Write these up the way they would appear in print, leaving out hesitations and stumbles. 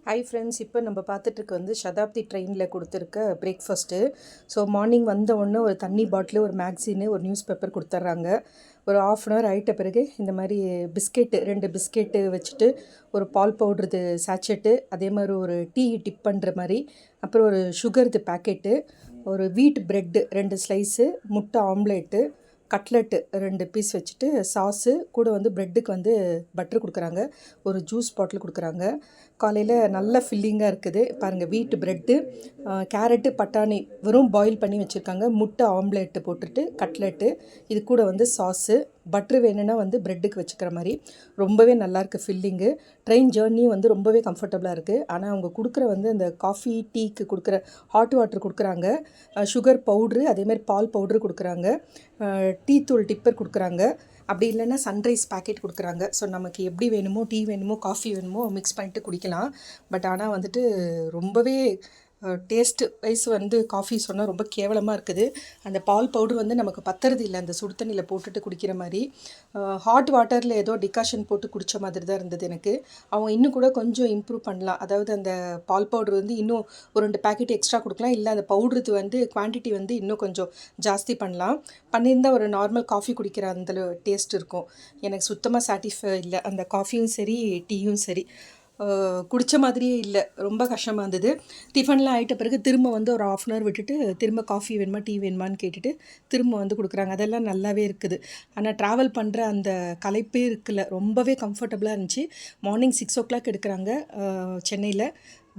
Hi friends, இப்போ நம்ம பார்த்துட்டுருக்க வந்து சதாப்தி ட்ரெயினில் கொடுத்துருக்க பிரேக்ஃபாஸ்ட்டு. ஸோ மார்னிங் வந்த உடனே ஒரு தண்ணி பாட்டிலு, ஒரு மேக்சினு, ஒரு நியூஸ் பேப்பர் கொடுத்துட்றாங்க. ஒரு ஆஃப் அன் ஹவர் ஆகிட்ட பிறகு இந்த மாதிரி பிஸ்கெட்டு 2 பிஸ்கெட்டு வச்சுட்டு, ஒரு பால் பவுட்ருது சாச்செட்டு, அதே மாதிரி ஒரு டீ டிப் பண்ணுற மாதிரி, அப்புறம் ஒரு சுகருது பேக்கெட்டு, ஒரு வீட் ப்ரெட்டு 2 ஸ்லைஸு, முட்டை ஆம்லேட்டு, கட்லெட்டு 2 பீஸ் வச்சுட்டு, சாஸு கூட வந்து ப்ரெட்டுக்கு வந்து பட்ரு கொடுக்குறாங்க. ஒரு ஜூஸ் பாட்டில் கொடுக்குறாங்க. காலையில் நல்ல ஃபில்லிங்காக இருக்குது பாருங்கள். வீட்டு ப்ரெட்டு, கேரட்டு, பட்டாணி வெறும் பாயில் பண்ணி வச்சுருக்காங்க. முட்டை ஆம்லேட்டு போட்டுட்டு கட்லெட்டு, இது கூட வந்து சாஸு, பட்ரு வேணும்னா வந்து ப்ரெட்டுக்கு வச்சுக்கிற மாதிரி ரொம்பவே நல்லாயிருக்கு ஃபில்லிங்கு. ட்ரெயின் ஜேர்னியும் வந்து ரொம்பவே கம்ஃபர்டபுளாக இருக்குது. ஆனால் அவங்க கொடுக்குற வந்து அந்த காஃபி டீக்கு கொடுக்குற ஹாட் வாட்டர் கொடுக்குறாங்க, சுகர் பவுட்ரு, அதேமாதிரி பால் பவுட்ரு கொடுக்குறாங்க, டீ தூள் டிப்பர் கொடுக்குறாங்க, அப்படி இல்லைன்னா சன்ரைஸ் பேக்கெட் கொடுக்குறாங்க. ஸோ நமக்கு எப்படி வேணுமோ, டீ வேணுமோ, காஃபி வேணுமோ மிக்ஸ் பண்ணிட்டு குடிக்கலாம். பட் ஆனால் வந்துட்டு ரொம்பவே டேஸ்ட்டு வைஸ் வந்து காஃபி சொன்னால் ரொம்ப கேவலமாக இருக்குது. அந்த பால் பவுட்ரு வந்து நமக்கு பத்துறது இல்லை அந்த சுடு தண்ணியில் போட்டுட்டு குடிக்கிற மாதிரி. ஹாட் வாட்டரில் ஏதோ டிகாஷன் போட்டு குடித்த மாதிரி தான் இருந்தது எனக்கு. அவங்க இன்னும் கூட கொஞ்சம் இம்ப்ரூவ் பண்ணலாம். அதாவது அந்த பால் பவுட்ரு வந்து இன்னும் ஒரு 2 பேக்கெட் எக்ஸ்ட்ரா கொடுக்கலாம். இல்லை அந்த பவுட்ரு வந்து குவான்டிட்டி வந்து இன்னும் கொஞ்சம் ஜாஸ்தி பண்ணலாம். பண்ணியிருந்தால் ஒரு நார்மல் காஃபி குடிக்கிற அந்த டேஸ்ட் இருக்கும். எனக்கு சுத்தமாக சாட்டிஸ்ஃபை இல்லை அந்த காஃபியும் சரி, டீயும் சரி. குடித்த மாதிரியே இல்லை, ரொம்ப கஷ்டமாக இருந்தது. டிஃபன்லாம் ஆகிட்ட பிறகு திரும்ப வந்து ஒரு ஆஃப் அன் ஹவர் விட்டுட்டு திரும்ப காஃபி வேணுமா, டீ வேணுமான்னு கேட்டுட்டு திரும்ப வந்து கொடுக்குறாங்க. அதெல்லாம் நல்லாவே இருக்குது. ஆனால் ட்ராவல் பண்ணுற அந்த களைப்பே இருக்குல்ல, ரொம்பவே கம்ஃபர்டபுளாக இருந்துச்சு. மார்னிங் 6 o'clock எடுக்கிறாங்க சென்னையில்.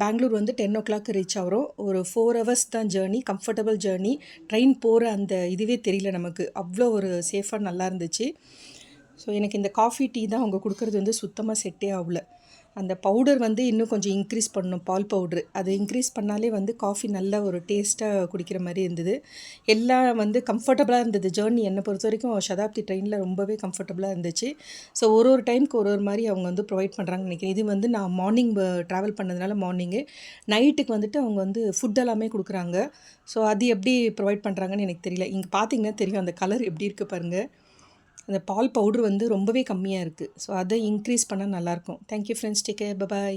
பெங்களூர் வந்து 10 o'clock ரீச் ஆகிறோம். ஒரு 4 hours தான் ஜேர்னி, கம்ஃபர்டபுள் ஜேர்னி. ட்ரெயின் போகிற அந்த இதுவே தெரியல நமக்கு, அவ்வளோ ஒரு சேஃபாக நல்லா இருந்துச்சு. ஸோ எனக்கு இந்த காஃபி டீ தான் அவங்க கொடுக்குறது வந்து சுத்தமாக செட்டே ஆகல. அந்த பவுடர் வந்து இன்னும் கொஞ்சம் இன்க்ரீஸ் பண்ணணும், பால் பவுட்ரு. அது இன்க்ரீஸ் பண்ணாலே வந்து காஃபி நல்ல ஒரு டேஸ்ட்டாக குடிக்கிற மாதிரி இருந்தது. எல்லாம் வந்து கம்ஃபர்டபுளாக இருந்தது. ஜேர்னி என்னை பொறுத்த வரைக்கும் சதாப்தி ட்ரெயினில் ரொம்பவே கம்ஃபர்டபுளாக இருந்துச்சு. ஸோ ஒரு டைமுக்கு ஒரு மாதிரி அவங்க வந்து ப்ரொவைட் பண்ணுறாங்கன்னு நினைக்கிறேன். இது வந்து நான் மார்னிங் ட்ராவல் பண்ணதுனால மார்னிங்கு, நைட்டுக்கு வந்துட்டு அவங்க வந்து ஃபுட் எல்லாமே கொடுக்குறாங்க. ஸோ அது எப்படி ப்ரொவைட் பண்ணுறாங்கன்னு எனக்கு தெரியல. இங்கே பார்த்தீங்கன்னா தெரியும் அந்த கலர் எப்படி இருக்குது பாருங்கள். அந்த பால் பவுட்ரு வந்து ரொம்பவே கம்மியாக இருக்குது. ஸோ அதை இன்க்ரீஸ் பண்ணால் நல்லாயிருக்கும். Thank you friends, take care, bye bye.